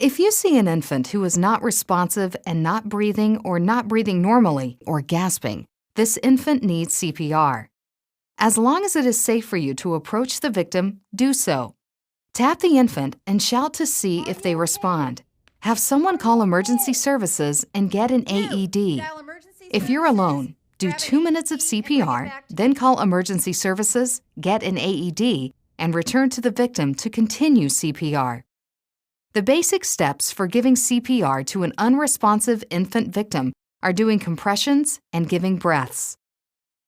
If you see an infant who is not responsive and not breathing or not breathing normally or gasping, this infant needs CPR. As long as it is safe for you to approach the victim, do so. Tap the infant and shout to see if they respond. Have someone call emergency services and get an AED. If you're alone, do 2 minutes of CPR, then call emergency services, get an AED, and return to the victim to continue CPR. The basic steps for giving CPR to an unresponsive infant victim are doing compressions and giving breaths.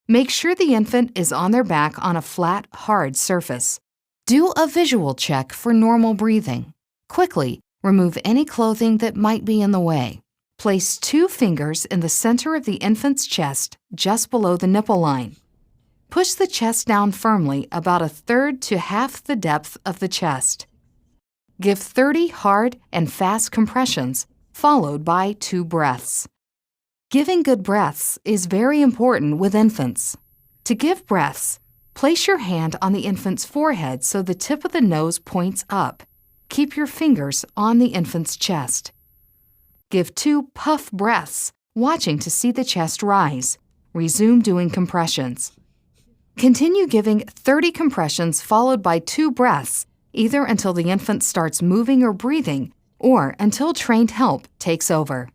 Make sure the infant is on their back on a flat, hard surface. Do a visual check for normal breathing. Quickly, remove any clothing that might be in the way. Place 2 fingers in the center of the infant's chest, just below the nipple line. Push the chest down firmly about 1/3 to half the depth of the chest. Give 30 hard and fast compressions, followed by 2 breaths. Giving good breaths is very important with infants. To give breaths, place your hand on the infant's forehead so the tip of the nose points up. Keep your fingers on the infant's chest. Give 2 puff breaths, watching to see the chest rise. Resume doing compressions. Continue giving 30 compressions followed by 2 breaths, either until the infant starts moving or breathing, or until trained help takes over.